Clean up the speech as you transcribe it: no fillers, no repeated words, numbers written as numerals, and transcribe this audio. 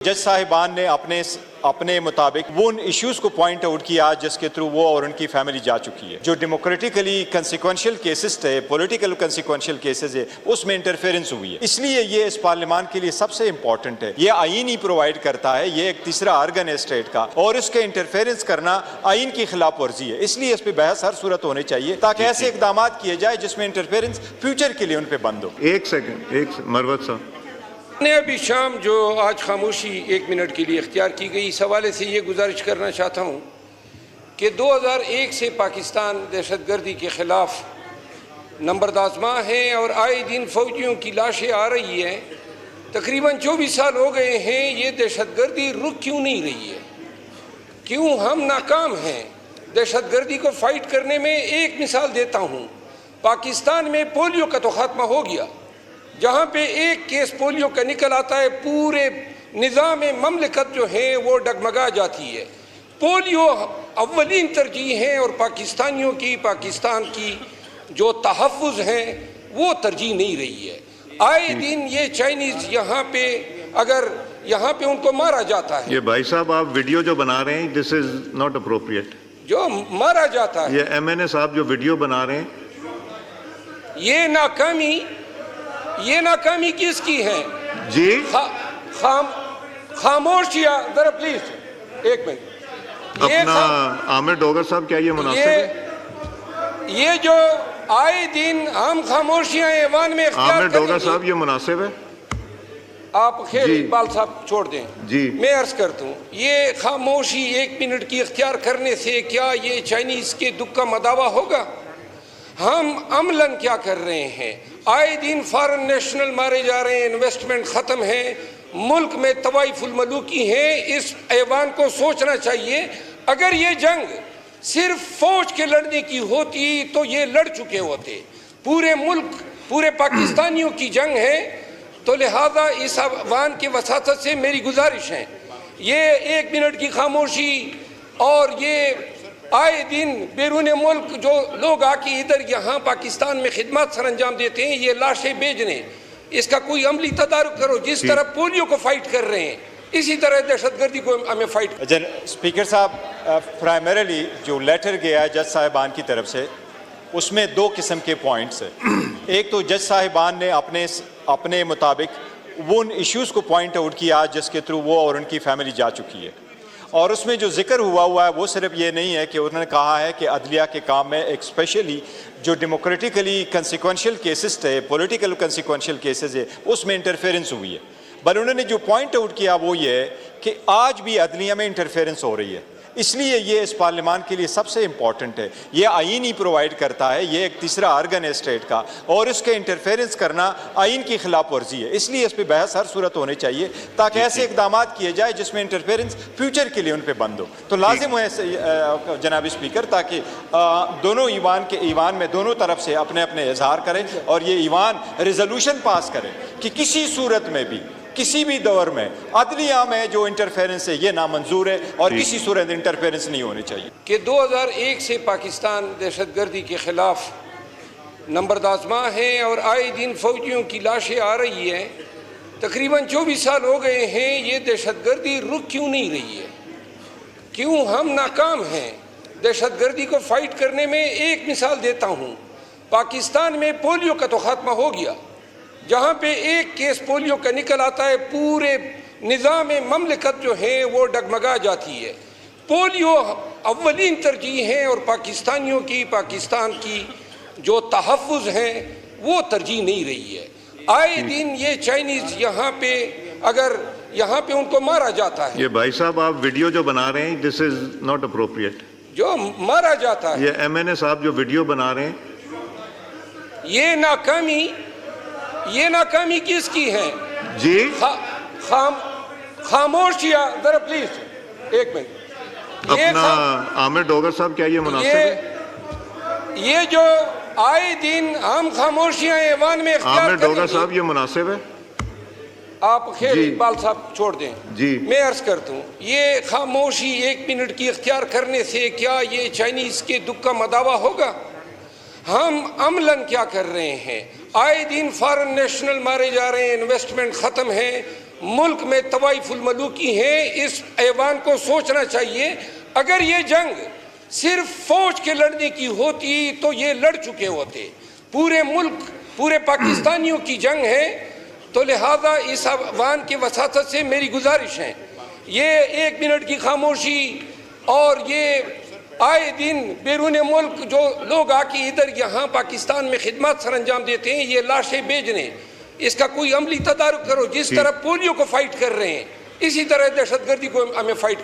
जज साहिबान ने अपने मुताबिक वो उन इश्यूज को पॉइंट आउट किया जिसके थ्रू वो और उनकी फैमिली जा चुकी है। जो डेमोक्रेटिकली कंसिक्वेंशियल केसेस थे, पॉलिटिकल कंसिक्वेंशियल केसेस है, उसमें इंटरफेरेंस हुई है। इसलिए ये इस पार्लियामान के लिए सबसे इंपॉर्टेंट है। ये आईन ही प्रोवाइड करता है, ये एक तीसरा आर्गन है स्टेट का, और इसके इंटरफेरेंस करना आईन की खिलाफ वर्जी है। इसलिए इस पर बहस हर सूरत होनी चाहिए ताकि ऐसे इकदाम किए जाए जिसमें इंटरफेरेंस फ्यूचर के लिए उन पर बंद हो। एक सेकंड मरवत साहब ने अभी शाम जो आज खामोशी 1 मिनट के लिए इख्तियार की गई, इस हवाले से ये गुजारिश करना चाहता हूँ कि 2001 से पाकिस्तान दहशतगर्दी के ख़िलाफ़ नंबरदाज़मा है और आए दिन फ़ौजियों की लाशें आ रही हैं। तकरीबन 24 साल हो गए हैं, ये दहशतगर्दी रुक क्यों नहीं रही है? क्यों हम नाकाम हैं दहशतगर्दी को फ़ाइट करने में? एक मिसाल देता हूँ, पाकिस्तान में पोलियो का तो ख़ात्मा हो गया। जहाँ पे एक केस पोलियो का निकल आता है, पूरे निज़ाम ममलिकत जो है वो डगमगा जाती है। पोलियो अव्वलीन तरजीह है और पाकिस्तानियों की, पाकिस्तान की जो तहफ़्फ़ुज़ हैं वो तरजीह नहीं रही है। आए दिन ये चाइनीज़ यहाँ पे, अगर यहाँ पे उनको मारा जाता है। ये भाई साहब आप वीडियो जो बना रहे हैं, दिस इज़ नॉट अप्रोप्रिएट। जो मारा जाता है, ये MNA साहब जो वीडियो बना रहे हैं, ये नाकामी किसकी है जी? खामोशिया जरा प्लीज एक मिनट। अपना आमिर डोगर साहब, क्या ये मुनासिब है? ये जो आए दिन हम खामोशियां ऐवान में इख्तियार आमिर डोगर करेंगे। साहब ये मुनासिब है? आप खैर इकबाल साहब छोड़ दें जी। मैं अर्ज करता हूँ, ये खामोशी 1 मिनट की इख्तियार करने से क्या ये चाइनीज के दुख का मदावा होगा? हम अमलन क्या कर रहे हैं? आए दिन फॉरेन नेशनल मारे जा रहे हैं, इन्वेस्टमेंट ख़त्म है, मुल्क में तवाइफुल मलूकी है। इस ऐवान को सोचना चाहिए, अगर ये जंग सिर्फ फौज के लड़ने की होती तो ये लड़ चुके होते। पूरे मुल्क, पूरे पाकिस्तानियों की जंग है, तो लिहाजा इस ऐवान के वसातत से मेरी गुजारिश है, ये 1 मिनट की खामोशी और ये आए दिन बैरून मुल्क जो लोग आके इधर यहाँ पाकिस्तान में खिदमत सर अंजाम देते हैं, ये लाशें भेजने, इसका कोई अमली तदारुक करो। जिस तरह पोलियो को फाइट कर रहे हैं, इसी तरह दहशतगर्दी को हमें फाइट। स्पीकर साहब, प्राइमरीली जो लेटर गया है जज साहिबान की तरफ से, उसमें 2 किस्म के पॉइंट्स हैं। एक तो जज साहिबान ने अपने मुताबिक वो उन इश्यूज़ को पॉइंट आउट किया जिसके थ्रू वो और उनकी फैमिली जा चुकी है, और उसमें जो जिक्र हुआ है वो सिर्फ ये नहीं है कि उन्होंने कहा है कि अदलिया के काम में एक स्पेशली जो डेमोक्रेटिकली कंसिक्वेंशियल केसेस थे, पॉलिटिकल कंसिक्वेंशियल केसेस है, उसमें इंटरफेरेंस हुई है। बल उन्होंने जो पॉइंट आउट किया वो ये है कि आज भी अदलिया में इंटरफेरेंस हो रही है। इसलिए ये इस पार्लियामान के लिए सबसे इंपॉर्टेंट है। ये आईन ही प्रोवाइड करता है, ये एक तीसरा आर्गन है स्टेट का, और इसके इंटरफेरेंस करना आईन की खिलाफ वर्जी है। इसलिए इस पर बहस हर सूरत होनी चाहिए ताकि ऐसे इकदाम किए जाए जिसमें इंटरफेरेंस फ्यूचर के लिए उन पर बंद हो। तो लाजिम है जनाब स्पीकर, ताकि दोनों ईवान में दोनों तरफ से अपने अपने इजहार करें और ये ईवान रेजोल्यूशन पास करें कि किसी सूरत में भी, किसी भी दौर में अदलिया में जो इंटरफेरेंस है ये नामंजूर है और किसी सूरत इंटरफेरेंस नहीं होनी चाहिए। कि 2001 से पाकिस्तान दहशतगर्दी के ख़िलाफ़ नंबरदाज़मा है और आए दिन फ़ौजियों की लाशें आ रही हैं। तकरीबन 24 साल हो गए हैं, ये दहशतगर्दी रुक क्यों नहीं रही है? क्यों हम नाकाम हैं दहशतगर्दी को फ़ाइट करने में? एक मिसाल देता हूँ, पाकिस्तान में पोलियो का तो ख़ात्मा हो गया। जहाँ पे एक केस पोलियो का निकल आता है, पूरे निज़ाम ममलिकत जो है वो डगमगा जाती है। पोलियो अव्वलीन तरजीह है और पाकिस्तानियों की, पाकिस्तान की जो तहफ़्फ़ुज़ हैं वो तरजीह नहीं रही है। आए दिन ये चाइनीज़ यहाँ पे, अगर यहाँ पे उनको मारा जाता है। ये भाई साहब आप वीडियो जो बना रहे हैं, दिस इज़ नॉट अप्रोप्रिएट। जो मारा जाता है, ये MNA साहब जो वीडियो बना रहे हैं, ये नाकामी किसकी है जी? खामोशिया जरा प्लीज एक मिनट। अपना आमिर डोगर साहब, क्या ये मुनासिब है? ये जो आए दिन हम खामोशियां ऐवान में इख्तियार आमिर डोगर करेंगे। साहब ये मुनासिब है? आप खैर इकबाल साहब छोड़ दें जी। मैं अर्ज करता हूँ, ये खामोशी 1 मिनट की इख्तियार करने से क्या ये चाइनीज के दुख का मदावा होगा? हम अमलन क्या कर रहे हैं? आए दिन फॉरेन नेशनल मारे जा रहे हैं, इन्वेस्टमेंट ख़त्म है, ملک میں طوائف الملوکی ہیں. اس ایوان کو سوچنا چاہیے اگر یہ جنگ صرف فوج کے لڑنے کی ہوتی تو یہ لڑ چکے ہوتے. پورے ملک پورے پاکستانیوں کی جنگ ہے. تو لہذا اس ایوان کے وساطت سے میری گزارش ہے یہ 1 منٹ کی خاموشی اور یہ آئے دن بیرون ملک جو لوگ آ کے ادھر یہاں پاکستان میں خدمات سر انجام دیتے ہیں یہ لاشیں بھیجنے اس کا کوئی عملی تدارک کرو. جس طرح پولیو کو فائٹ کر رہے ہیں اسی طرح دہشت گردی کو ہمیں فائٹ